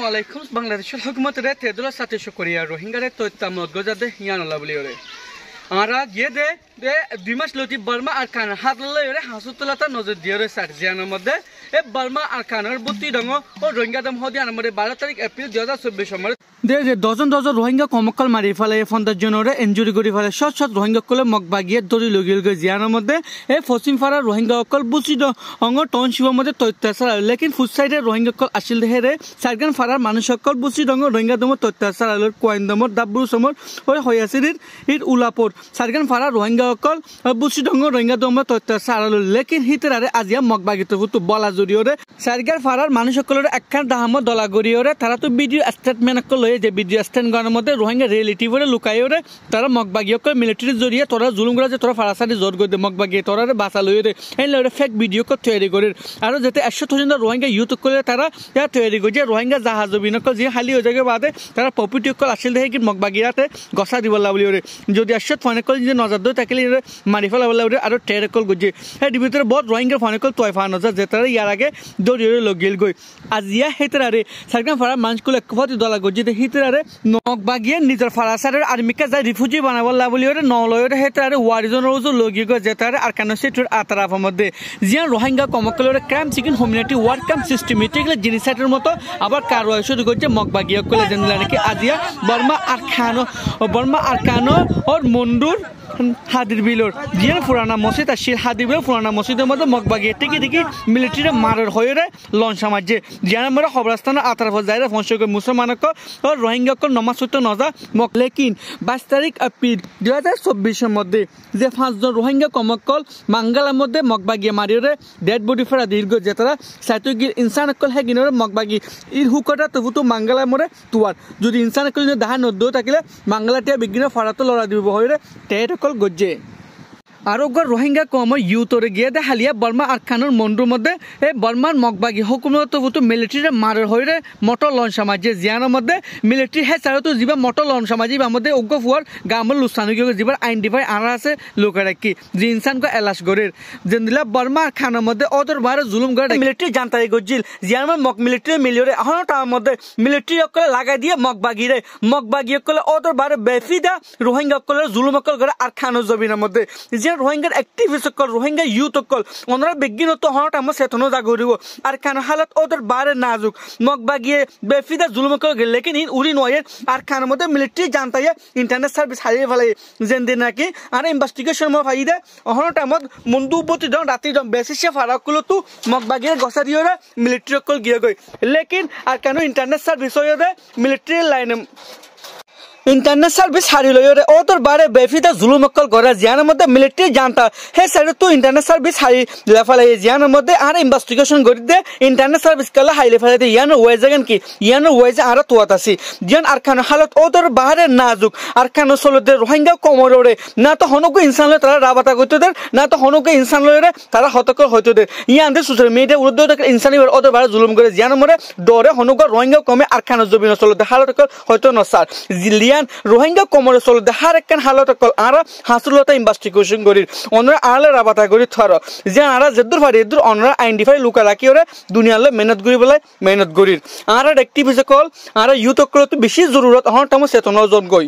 আলাইকুম বাংলাদেশের হুকুমতরে তেদুলা সাথে শুকরিয়া রোহিঙ্গারে তৈতামত গজাদে ইয়ানলা বলিওরে আরা গিয়ে দে 2 মাস লতি বর্মা আর কান হাত লইরে হাসুতলাটা নজর দিওরে সার জিয়ানোর মধ্যে এ বর্মা আর কানের বুতি ডঙ ও রোহিঙ্গা দম হদি আনমরে 12 তারিখ এপ্রিল 2024 সময় দে ডজন রোহিঙ্গা কমকল মারি ফেলে 50 জনরে ইনজুরি করি ফেলে শত রোহিঙ্গা কলে মগবাগিয়ে দড়ি লগিল গে জিয়ানোর মধ্যে এ ফসিম ফারা রোহিঙ্গা অকল বুচি অঙ্গ টাউনশিপের মধ্যে তৈতাসার লেকিন ফুড সাইডে রোহিঙ্গা কল আসিল দেহেরে সারগান ফারার মানুষ সকল বুচি ডঙ রোহিঙ্গা দম তৈতাসার আলোর কোয়াইন দমর দাব্বু সমর ওই হয়াসিরির ইট উলাপর সারগান ফারা রোহিঙ্গা অকল বুচি ডঙ রোহিঙ্গা দম তৈতাসার আলোর লেকিন হিতেরারে আজিয়া মগবাগিতে ফুটু বলা জড়িয়রে সারগান ফারার মানুষ সকলের একখান দাহামত দলা গড়িয়রে তারা তো ভিডিও স্টেটমেন্ট অকল লয়ে যে ভিডিও স্ট্যান্ড গণের মধ্যে রোহিঙ্গা রিলেটিভরে লুকাইয়রে তারা মগবাগি অকল মিলিটারির জড়িয়ে তোরা জুলুম করা যে তোরা ফারাসারি জোর করে দে মগবাগি তোরারে বাঁচা লইরে এই লইরে ফেক ভিডিও কো তৈরি করে আর যেতে 100,000 রোহিঙ্গা ইউথ করে তারা তৈরি করে যে রোহিঙ্গা জাহাজ বিনকল যে খালি হয়ে যাবে বাদে তারা পপুটি কল আসিল দেখে কি মগবাগিরাতে গসা দিব লাবলি ওরে যদি 100 ফোন কল যে নজর দই তাকিলে মারি ফেলা বলা ওরে আর টের কল গজে এই ভিতরে বহুত রোহিঙ্গা ফোন কল তয়ফা নজর যে তারা ইয়ার আগে দড়িয়ে লগিল গই আজিয়া হেতরারে সারগান ফারা মানুষগুলো একফতি দলা গজে তে হিতরারে মগবাগিয়ে নিজের ফারাসারের আর্মিকে যা রিফিউজি বানাবল লাবলি ওরে নলয়রে হেতরারে ওয়ারিজন রোজো লগি গো যে তারে আর কানো সেটুর আতরাফের মধ্যে জিয়া রোহিঙ্গা কমকলের crime seeking humanity work camp systematically জেনোসাইডের মতো আবার কারওয়াই শুরু করছে মগবাগিয়া কলে জেনলা নাকি আজিয়া বর্মা আর কানো और মুন্ডুর হাদির বিলর জিয়া পুরানা মসজিদ আর শির হাদির বিল পুরানা মসজিদের মধ্যে মগবাগিয়া টিকি মিলিটারি মারের হয়ে লঞ্চ সমাজে জিয়া আমরা খবরস্থানে আতরাফ জায়গা ফংশক মুসলমানক ও রোহিঙ্গাক নমাজ হইতে নজা মক লেকিন 22 তারিখ এপ্রিল 2024 মধ্যে যে 5 জন রোহিঙ্গা কমকল মাঙ্গালার মধ্যে মগবাগিয়া মারিরে ডেড বডি ফেরা দীর্ঘ যে তারা সাইতুগির ইনসানকল হেগিনরে মগবাগি ইর হুকটা তবুতো মাঙ্গালার মরে তুয়ার যদি ইনসানকল যদি দাহা নদ্দ থাকিলে মাঙ্গালাটিয়া বিজ্ঞান ফারাতো লড়া দিব হইরে টেটকল গজ্জে আরোগ্য রোহিঙ্গা কম ইউথরে গিয়ে দে হালিয়া বর্মা আর খানোর মন্ডুর মধ্যে এই বর্মার মগবাগি হুকুমত মিলিটারি মারের হইরে মোটর লঞ্চ সমাজে জিয়ানোর মধ্যে মিলিটারি হে চারতো যা মোটর লঞ্চ সমাজে মধ্যে উগ্র ফুয়ার গামল লুসানুকি যাবার আইন ডিফাই আনা আছে লোকে রাখি যে ইনসানকে এলাশ গড়ের যেদিলা বর্মা আর খানোর মধ্যে ওদের বাইরে জুলুম করে মিলিটারি জানতাই গজিল জিয়ানোর মগ মিলিটারি মিলিয়রে এখন তার মধ্যে মিলিটারি অকলে লাগাই দিয়ে মগবাগি অকলে ওদের বাইরে বেফিদা রোহিঙ্গা অকলে জুলুম অকল করে আর খানোর জমিনের মধ্যে রোহিঙ্গার অ্যাক্টিভিস্ট সকল রোহিঙ্গা ইউথ সকল ওনারা বিজ্ঞানত হওয়ার আমার চেতনা জাগরিব আর কেন হালত ওদের বারে নাজুক মগবাগিয়ে বেফিদা জুলুম করে গেলে লেকিন ইন উড়ি নয় আর খানের মধ্যে মিলিটারি জানতাই ইন্টারনেট সার্ভিস হারিয়ে ফেলে যেন দিন নাকি আর ইনভেস্টিগেশন ফাই দে অহন টাইমত মন্দু উপতি দন রাতি দন বেশিসে ফারাকগুলো তো মগবাগিয়ে গসা দিয়ে মিলিটারি সকল গিয়ে গই লেকিন আর কেন ইন্টারনেট সার্ভিস হয়ে দে মিলিটারি লাইনে ইন্টারনেট সার্ভিস হারি লইরে ওদের বারে বেফিদা জুলুমকল করে জিয়ানোর মধ্যে মিলিটারি জানতা হে সাইডে তো ইন্টারনেট সার্ভিস হারি লেফালে জিয়ানোর মধ্যে আর ইনভেস্টিগেশন করি দে ইন্টারনেট সার্ভিস কলে হাই লেফালে দে ইয়ানো ওয়েজাগান কি ইয়ানো ওয়েজা আর তোয়াত আসি জিয়ান আর খান হালত ওদের বারে নাজুক আর খান সলদে রোহিঙ্গা কমরে না তো হনকো ইনসান লয় তারা রাবাতা করতে দে না তো হনকো ইনসান লয়রে তারা হতকর হইতো দে ইয়ান দে সোশ্যাল মিডিয়া উর্দু ইনসানি ওদের বারে জুলুম করে জিয়ানোর মরে ডরে হনকো রোহিঙ্গা কমে আর খান জবিন সলদে হালত হয়তো নসার জিলিয়ান রোহিঙ্গা কমরে চলতে হার একখান হালত কল আর হাসুলতা ইনভেস্টিগেশন করি অনরা আলে রাবাতা করি থর যে আর যেদুর ফারি এদুর অনরা আইডেন্টিফাই লুকা রাখি ওরে দুনিয়ালে মেহনত করি বলে মেহনত করির আর অ্যাক্টিভিস্ট কল আর ইউথ কল তো বেশি জরুরত হন টাইম চেতনা জন গই